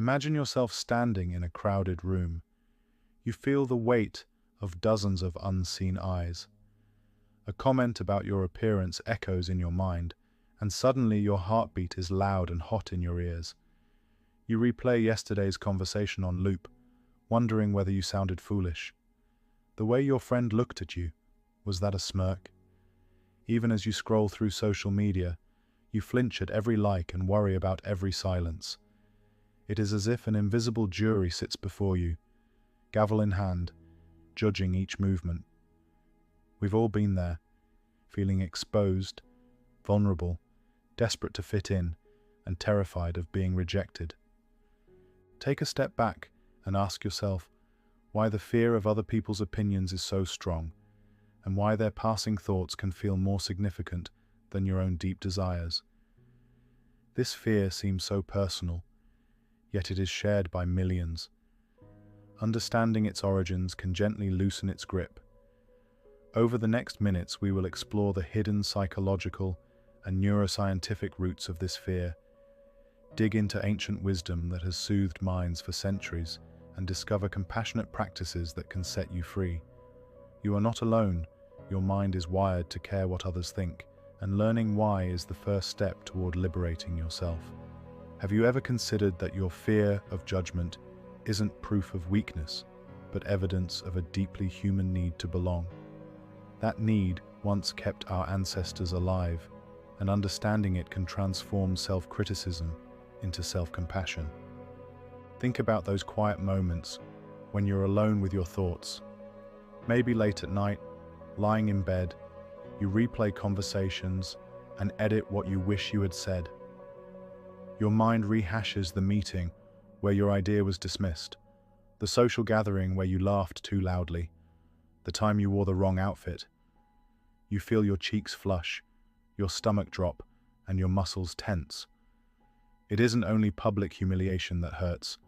Imagine yourself standing in a crowded room. You feel the weight of dozens of unseen eyes. A comment about your appearance echoes in your mind, and suddenly your heartbeat is loud and hot in your ears. You replay yesterday's conversation on loop, wondering whether you sounded foolish. The way your friend looked at you, was that a smirk? Even as you scroll through social media, you flinch at every like and worry about every silence. It is as if an invisible jury sits before you, gavel in hand, judging each movement. We've all been there, feeling exposed, vulnerable, desperate to fit in, and terrified of being rejected. Take a step back and ask yourself why the fear of other people's opinions is so strong, and why their passing thoughts can feel more significant than your own deep desires. This fear seems so personal, yet it is shared by millions. Understanding its origins can gently loosen its grip. Over the next minutes, we will explore the hidden psychological and neuroscientific roots of this fear, dig into ancient wisdom that has soothed minds for centuries, and discover compassionate practices that can set you free. You are not alone. Your mind is wired to care what others think, and learning why is the first step toward liberating yourself. Have you ever considered that your fear of judgment isn't proof of weakness, but evidence of a deeply human need to belong? That need once kept our ancestors alive, and understanding it can transform self-criticism into self-compassion. Think about those quiet moments when you're alone with your thoughts. Maybe late at night, lying in bed, you replay conversations and edit what you wish you had said. Your mind rehashes the meeting where your idea was dismissed, the social gathering where you laughed too loudly, the time you wore the wrong outfit. You feel your cheeks flush, your stomach drop, and your muscles tense. It isn't only public humiliation that hurts.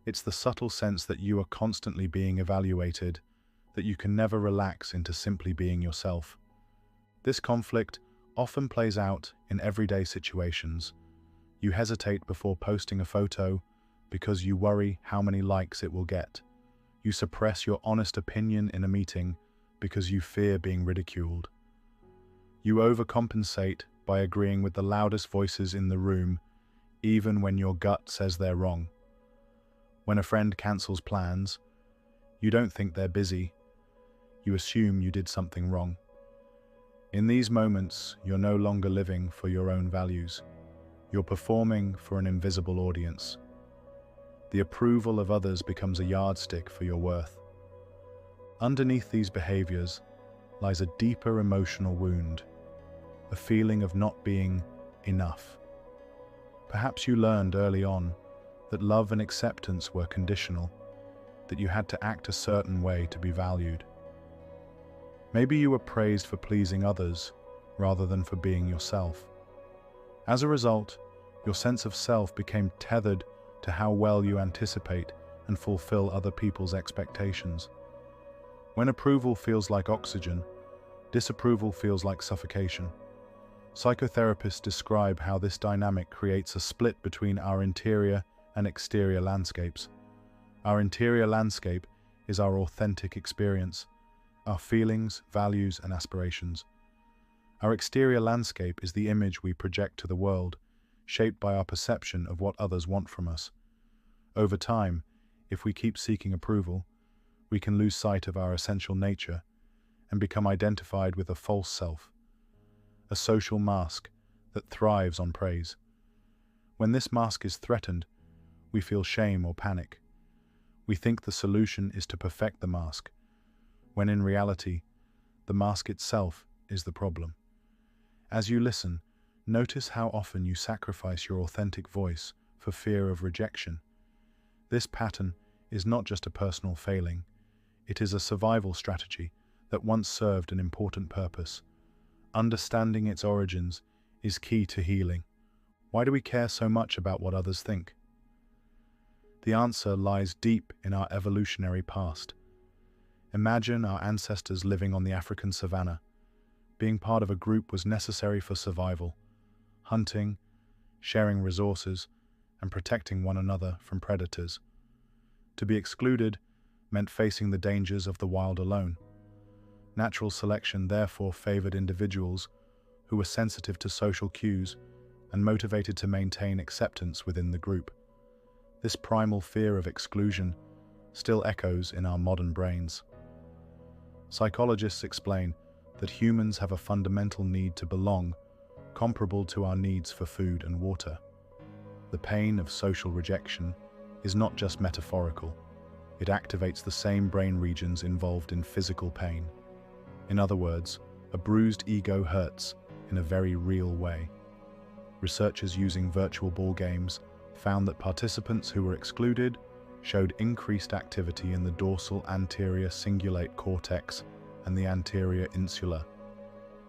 It's the subtle sense that you are constantly being evaluated, that you can never relax into simply being yourself. This conflict often plays out in everyday situations. You hesitate before posting a photo because you worry how many likes it will get. You suppress your honest opinion in a meeting because you fear being ridiculed. You overcompensate by agreeing with the loudest voices in the room, even when your gut says they're wrong. When a friend cancels plans, you don't think they're busy. You assume you did something wrong. In these moments, you're no longer living for your own values. You're performing for an invisible audience. The approval of others becomes a yardstick for your worth. Underneath these behaviors lies a deeper emotional wound, a feeling of not being enough. Perhaps you learned early on that love and acceptance were conditional, that you had to act a certain way to be valued. Maybe you were praised for pleasing others rather than for being yourself. As a result, your sense of self became tethered to how well you anticipate and fulfill other people's expectations. When approval feels like oxygen, disapproval feels like suffocation. Psychotherapists describe how this dynamic creates a split between our interior and exterior landscapes. Our interior landscape is our authentic experience, our feelings, values, and aspirations. Our exterior landscape is the image we project to the world, shaped by our perception of what others want from us. Over time, if we keep seeking approval, we can lose sight of our essential nature and become identified with a false self, a social mask that thrives on praise. When this mask is threatened, we feel shame or panic. We think the solution is to perfect the mask, when in reality, the mask itself is the problem. As you listen, notice how often you sacrifice your authentic voice for fear of rejection. This pattern is not just a personal failing, it is a survival strategy that once served an important purpose. Understanding its origins is key to healing. Why do we care so much about what others think? The answer lies deep in our evolutionary past. Imagine our ancestors living on the African savanna. Being part of a group was necessary for survival. Hunting, sharing resources, and protecting one another from predators. To be excluded meant facing the dangers of the wild alone. Natural selection therefore favored individuals who were sensitive to social cues and motivated to maintain acceptance within the group. This primal fear of exclusion still echoes in our modern brains. Psychologists explain that humans have a fundamental need to belong, comparable to our needs for food and water. The pain of social rejection is not just metaphorical. It activates the same brain regions involved in physical pain. In other words, a bruised ego hurts in a very real way. Researchers using virtual ball games found that participants who were excluded showed increased activity in the dorsal anterior cingulate cortex and the anterior insula.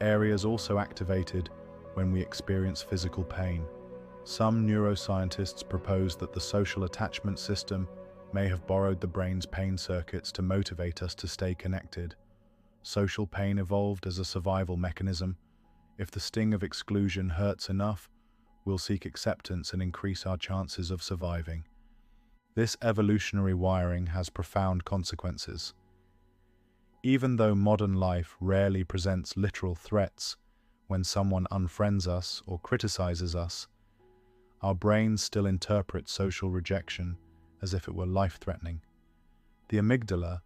Areas also activated when we experience physical pain. Some neuroscientists propose that the social attachment system may have borrowed the brain's pain circuits to motivate us to stay connected. Social pain evolved as a survival mechanism. If the sting of exclusion hurts enough, we'll seek acceptance and increase our chances of surviving. This evolutionary wiring has profound consequences. Even though modern life rarely presents literal threats, when someone unfriends us or criticizes us, our brains still interpret social rejection as if it were life-threatening. The amygdala,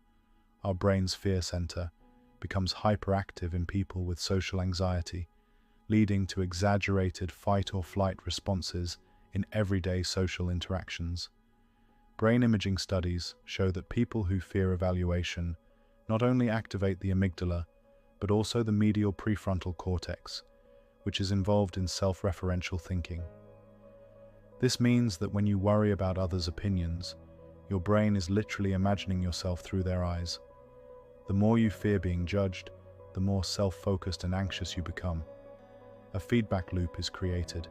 our brain's fear center, becomes hyperactive in people with social anxiety, leading to exaggerated fight-or-flight responses in everyday social interactions. Brain imaging studies show that people who fear evaluation not only activate the amygdala, but also the medial prefrontal cortex, which is involved in self-referential thinking. This means that when you worry about others' opinions, your brain is literally imagining yourself through their eyes. The more you fear being judged, the more self-focused and anxious you become. A feedback loop is created.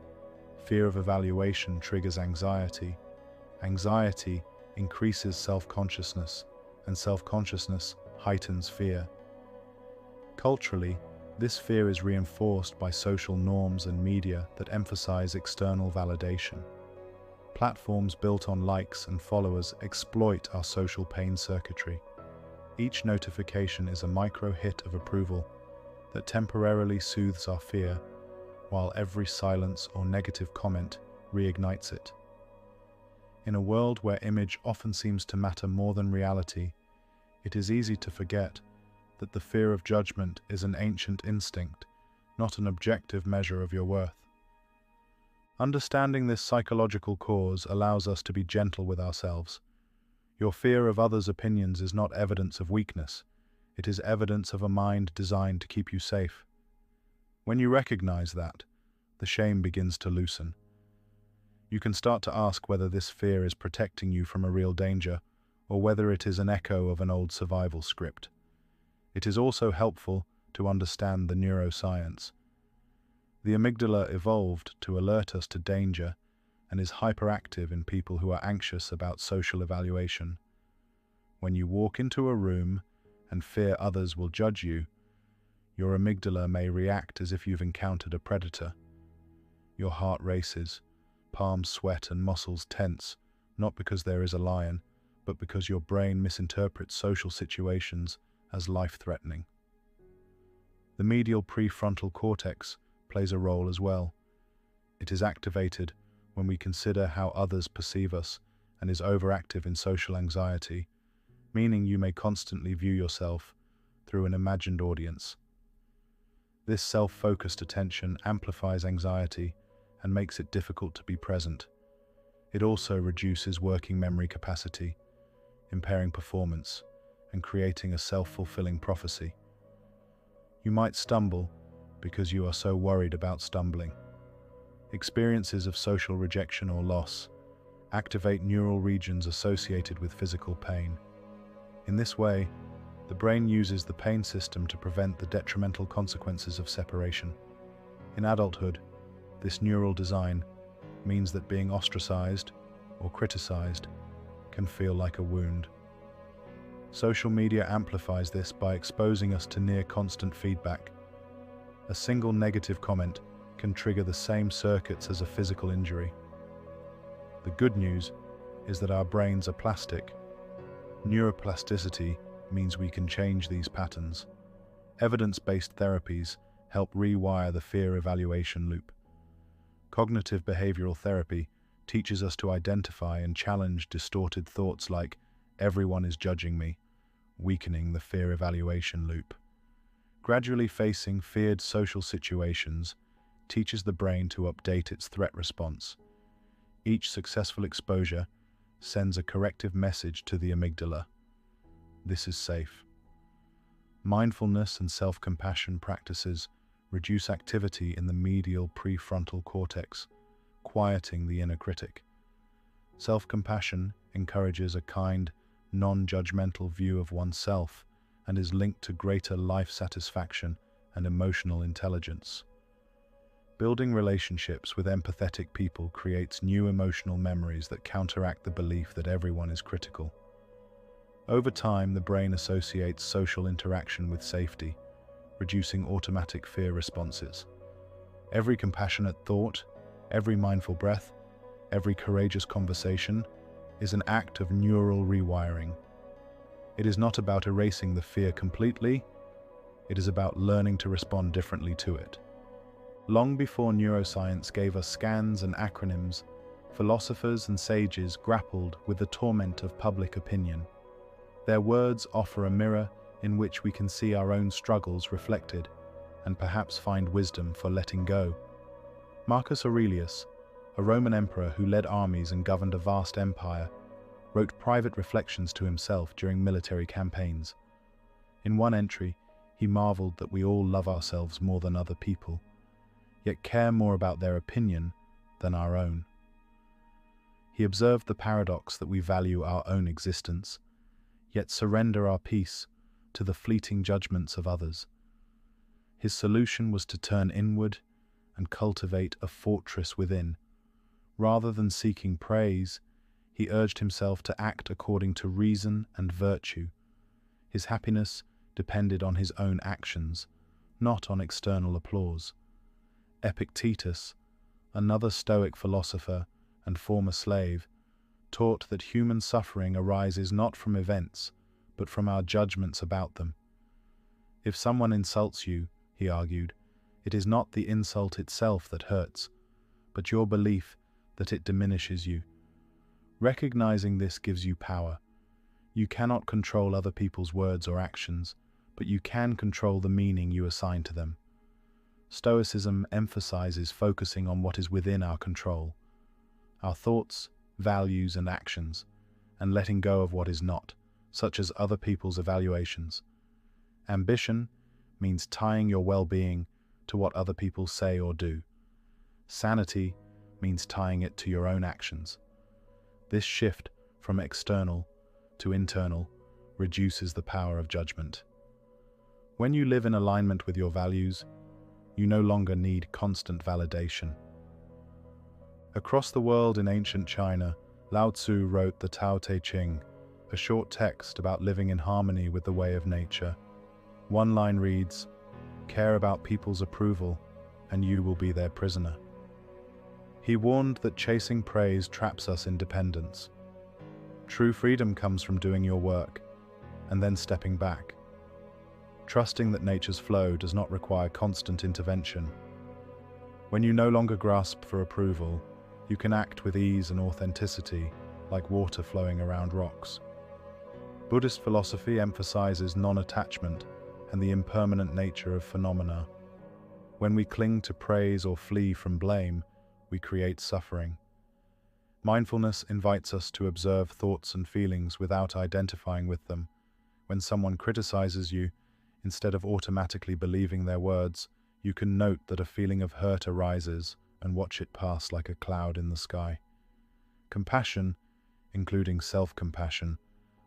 Fear of evaluation triggers anxiety. Anxiety increases self-consciousness, and self-consciousness heightens fear. Culturally, this fear is reinforced by social norms and media that emphasize external validation. Platforms built on likes and followers exploit our social pain circuitry. Each notification is a micro hit of approval that temporarily soothes our fear, while every silence or negative comment reignites it. In a world where image often seems to matter more than reality, it is easy to forget that the fear of judgment is an ancient instinct, not an objective measure of your worth. Understanding this psychological cause allows us to be gentle with ourselves. Your fear of others' opinions is not evidence of weakness. It is evidence of a mind designed to keep you safe. When you recognize that, the shame begins to loosen. You can start to ask whether this fear is protecting you from a real danger, or whether it is an echo of an old survival script. It is also helpful to understand the neuroscience. The amygdala evolved to alert us to danger and is hyperactive in people who are anxious about social evaluation. When you walk into a room and fear others will judge you, your amygdala may react as if you've encountered a predator. Your heart races, palms sweat and muscles tense, not because there is a lion, but because your brain misinterprets social situations as life-threatening. The medial prefrontal cortex plays a role as well. It is activated when we consider how others perceive us and is overactive in social anxiety, meaning you may constantly view yourself through an imagined audience. This self-focused attention amplifies anxiety and makes it difficult to be present. It also reduces working memory capacity, impairing performance, and creating a self-fulfilling prophecy. You might stumble because you are so worried about stumbling. Experiences of social rejection or loss activate neural regions associated with physical pain. In this way, the brain uses the pain system to prevent the detrimental consequences of separation. In adulthood, this neural design means that being ostracized or criticized can feel like a wound. Social media amplifies this by exposing us to near-constant feedback. A single negative comment can trigger the same circuits as a physical injury. The good news is that our brains are plastic. Neuroplasticity means we can change these patterns. Evidence-based therapies help rewire the fear evaluation loop. Cognitive behavioral therapy teaches us to identify and challenge distorted thoughts like, "Everyone is judging me," weakening the fear evaluation loop. Gradually facing feared social situations teaches the brain to update its threat response. Each successful exposure sends a corrective message to the amygdala. This is safe. Mindfulness and self-compassion practices reduce activity in the medial prefrontal cortex, quieting the inner critic. Self-compassion encourages a kind, non-judgmental view of oneself and is linked to greater life satisfaction and emotional intelligence. Building relationships with empathetic people creates new emotional memories that counteract the belief that everyone is critical. Over time, the brain associates social interaction with safety, reducing automatic fear responses. Every compassionate thought, every mindful breath, every courageous conversation is an act of neural rewiring. It is not about erasing the fear completely, it is about learning to respond differently to it. Long before neuroscience gave us scans and acronyms, philosophers and sages grappled with the torment of public opinion. Their words offer a mirror in which we can see our own struggles reflected and perhaps find wisdom for letting go. Marcus Aurelius, a Roman emperor who led armies and governed a vast empire, wrote private reflections to himself during military campaigns. In one entry, he marveled that we all love ourselves more than other people, yet care more about their opinion than our own. He observed the paradox that we value our own existence, yet surrender our peace to the fleeting judgments of others. His solution was to turn inward and cultivate a fortress within. Rather than seeking praise, he urged himself to act according to reason and virtue. His happiness depended on his own actions, not on external applause. Epictetus, another Stoic philosopher and former slave, taught that human suffering arises not from events, but from our judgments about them. If someone insults you, he argued, it is not the insult itself that hurts, but your belief that it diminishes you. Recognizing this gives you power. You cannot control other people's words or actions, but you can control the meaning you assign to them. Stoicism emphasizes focusing on what is within our control, our thoughts, values, and actions, and letting go of what is not, such as other people's evaluations. Ambition means tying your well-being to what other people say or do. Sanity means tying it to your own actions. This shift from external to internal reduces the power of judgment. When you live in alignment with your values, you no longer need constant validation. Across the world in ancient China, Lao Tzu wrote the Tao Te Ching, a short text about living in harmony with the way of nature. One line reads, "Care about people's approval, and you will be their prisoner." He warned that chasing praise traps us in dependence. True freedom comes from doing your work, and then stepping back. Trusting that nature's flow does not require constant intervention. When you no longer grasp for approval, you can act with ease and authenticity, like water flowing around rocks. Buddhist philosophy emphasizes non-attachment and the impermanent nature of phenomena. When we cling to praise or flee from blame, we create suffering. Mindfulness invites us to observe thoughts and feelings without identifying with them. When someone criticizes you, instead of automatically believing their words, you can note that a feeling of hurt arises and watch it pass like a cloud in the sky. Compassion, including self-compassion,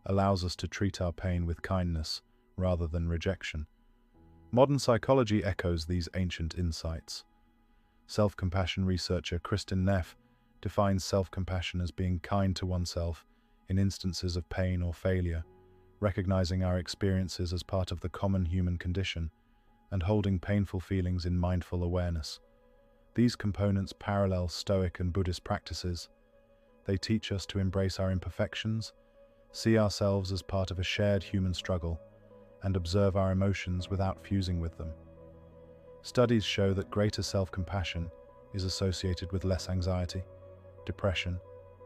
allows us to treat our pain with kindness rather than rejection. Modern psychology echoes these ancient insights. Self-compassion researcher Kristin Neff defines self-compassion as being kind to oneself in instances of pain or failure, recognizing our experiences as part of the common human condition, and holding painful feelings in mindful awareness. These components parallel Stoic and Buddhist practices. They teach us to embrace our imperfections, see ourselves as part of a shared human struggle, and observe our emotions without fusing with them. Studies show that greater self-compassion is associated with less anxiety, depression,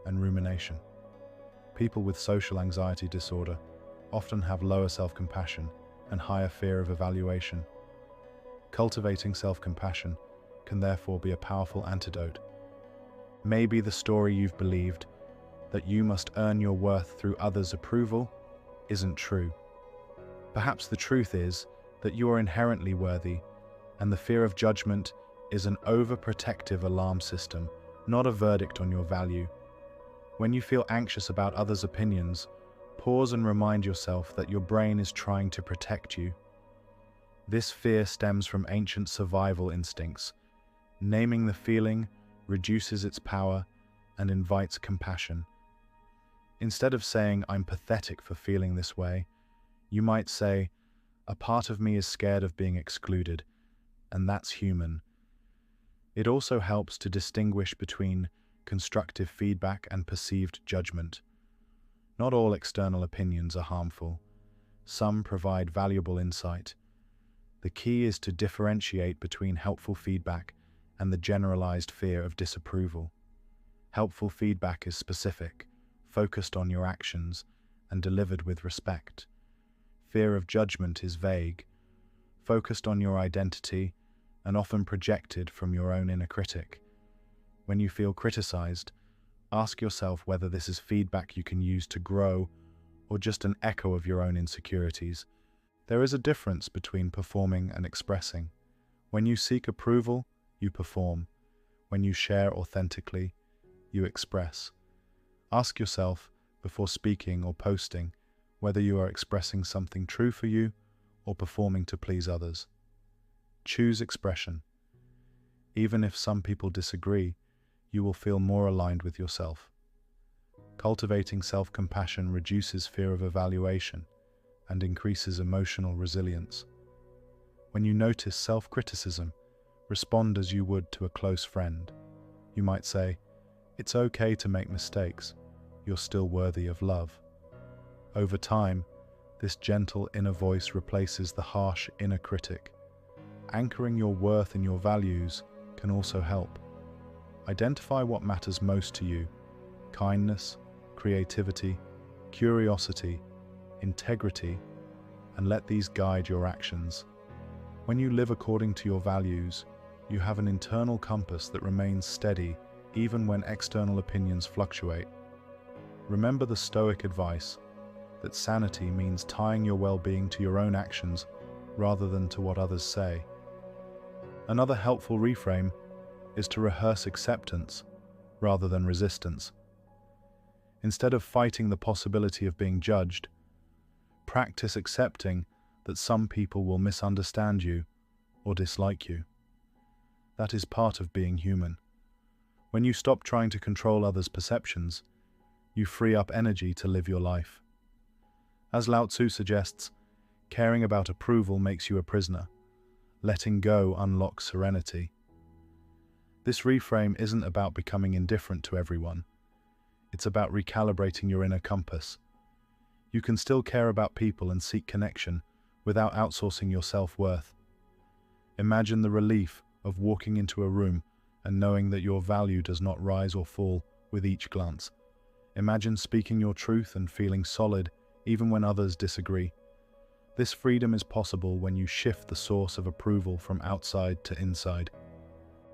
and rumination. People with social anxiety disorder often have lower self-compassion and higher fear of evaluation. Cultivating self-compassion can therefore be a powerful antidote. Maybe the story you've believed, that you must earn your worth through others' approval, isn't true. Perhaps the truth is that you are inherently worthy, and the fear of judgment is an overprotective alarm system, not a verdict on your value. When you feel anxious about others' opinions, pause and remind yourself that your brain is trying to protect you. This fear stems from ancient survival instincts. Naming the feeling reduces its power and invites compassion. Instead of saying, "I'm pathetic for feeling this way," you might say, "A part of me is scared of being excluded, and that's human." It also helps to distinguish between constructive feedback and perceived judgment. Not all external opinions are harmful. Some provide valuable insight. The key is to differentiate between helpful feedback and the generalized fear of disapproval. Helpful feedback is specific, focused on your actions, and delivered with respect. Fear of judgment is vague, focused on your identity, and often projected from your own inner critic. When you feel criticized, ask yourself whether this is feedback you can use to grow or just an echo of your own insecurities. There is a difference between performing and expressing. When you seek approval, you perform. When you share authentically, you express. Ask yourself, before speaking or posting, whether you are expressing something true for you or performing to please others. Choose expression. Even if some people disagree, you will feel more aligned with yourself. Cultivating self-compassion reduces fear of evaluation and increases emotional resilience. When you notice self-criticism, respond as you would to a close friend. You might say, "It's okay to make mistakes. You're still worthy of love." Over time, this gentle inner voice replaces the harsh inner critic. Anchoring your worth in your values can also help. Identify what matters most to you: kindness, creativity, curiosity, integrity, and let these guide your actions. When you live according to your values, you have an internal compass that remains steady even when external opinions fluctuate. Remember the Stoic advice that sanity means tying your well-being to your own actions rather than to what others say. Another helpful reframe is to rehearse acceptance rather than resistance. Instead of fighting the possibility of being judged, practice accepting that some people will misunderstand you or dislike you. That is part of being human. When you stop trying to control others' perceptions, you free up energy to live your life. As Lao Tzu suggests, caring about approval makes you a prisoner. Letting go unlocks serenity. This reframe isn't about becoming indifferent to everyone. It's about recalibrating your inner compass. You can still care about people and seek connection without outsourcing your self-worth. Imagine the relief of walking into a room and knowing that your value does not rise or fall with each glance. Imagine speaking your truth and feeling solid even when others disagree. This freedom is possible when you shift the source of approval from outside to inside.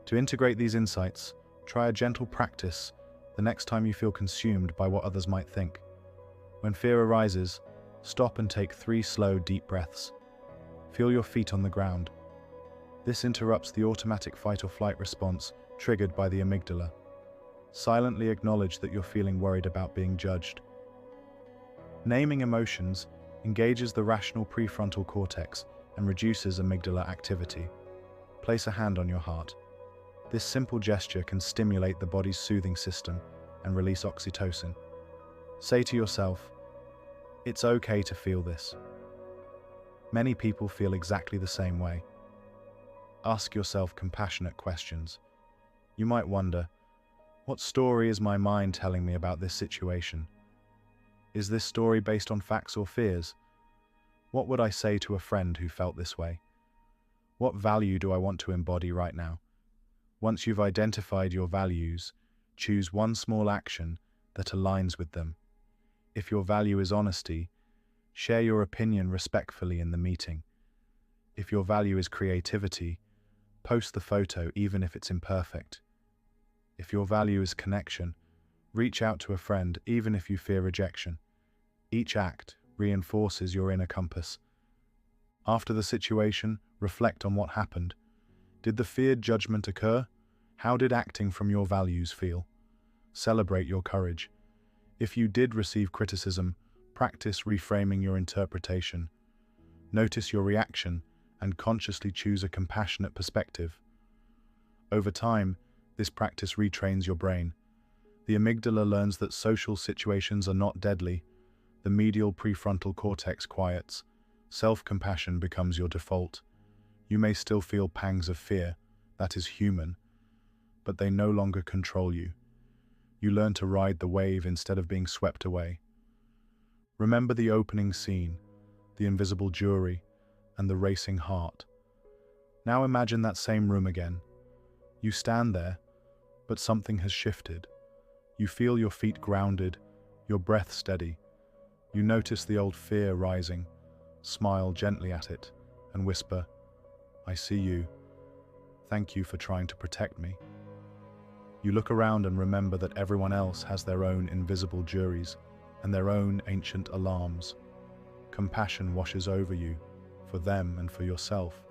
To integrate these insights, try a gentle practice the next time you feel consumed by what others might think. When fear arises, stop and take 3 slow, deep breaths. Feel your feet on the ground. This interrupts the automatic fight or flight response triggered by the amygdala. Silently acknowledge that you're feeling worried about being judged. Naming emotions engages the rational prefrontal cortex and reduces amygdala activity. Place a hand on your heart. This simple gesture can stimulate the body's soothing system and release oxytocin. Say to yourself, "It's okay to feel this." Many people feel exactly the same way. Ask yourself compassionate questions. You might wonder, What story is my mind telling me about this situation? Is this story based on facts or fears? What would I say to a friend who felt this way? What value do I want to embody right now? Once you've identified your values, choose one small action that aligns with them. If your value is honesty, share your opinion respectfully in the meeting. If your value is creativity, post the photo even if it's imperfect. If your value is connection, reach out to a friend even if you fear rejection. Each act reinforces your inner compass. After the situation, reflect on what happened. Did the feared judgment occur? How did acting from your values feel? Celebrate your courage. If you did receive criticism, practice reframing your interpretation. Notice your reaction and consciously choose a compassionate perspective. Over time, this practice retrains your brain. The amygdala learns that social situations are not deadly. The medial prefrontal cortex quiets. Self-compassion becomes your default. You may still feel pangs of fear, that is human, but they no longer control you. You learn to ride the wave instead of being swept away. Remember the opening scene, the invisible jury, and the racing heart. Now imagine that same room again. You stand there, but something has shifted. You feel your feet grounded, your breath steady. You notice the old fear rising, smile gently at it, and whisper, "I see you. Thank you for trying to protect me." You look around and remember that everyone else has their own invisible juries and their own ancient alarms. Compassion washes over you, for them and for yourself.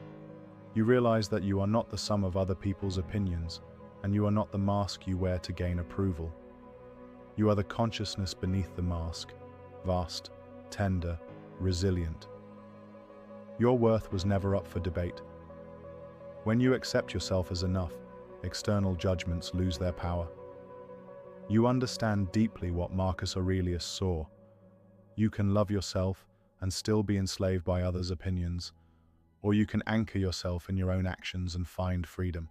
You realize that you are not the sum of other people's opinions, and you are not the mask you wear to gain approval. You are the consciousness beneath the mask, vast, tender, resilient. Your worth was never up for debate. When you accept yourself as enough, external judgments lose their power. You understand deeply what Marcus Aurelius saw. You can love yourself and still be enslaved by others' opinions, or you can anchor yourself in your own actions and find freedom.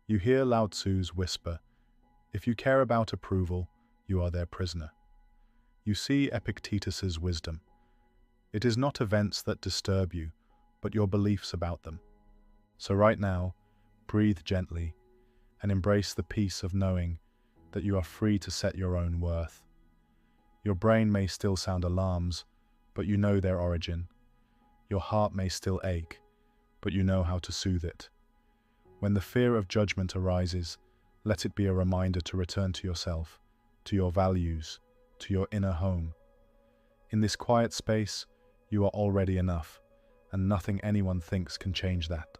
You hear Lao Tzu's whisper, "If you care about approval, you are their prisoner." You see Epictetus's wisdom. It is not events that disturb you, but your beliefs about them. So right now, breathe gently and embrace the peace of knowing that you are free to set your own worth. Your brain may still sound alarms, but you know their origin. Your heart may still ache, but you know how to soothe it. When the fear of judgment arises, let it be a reminder to return to yourself, to your values, to your inner home. In this quiet space, you are already enough, and nothing anyone thinks can change that.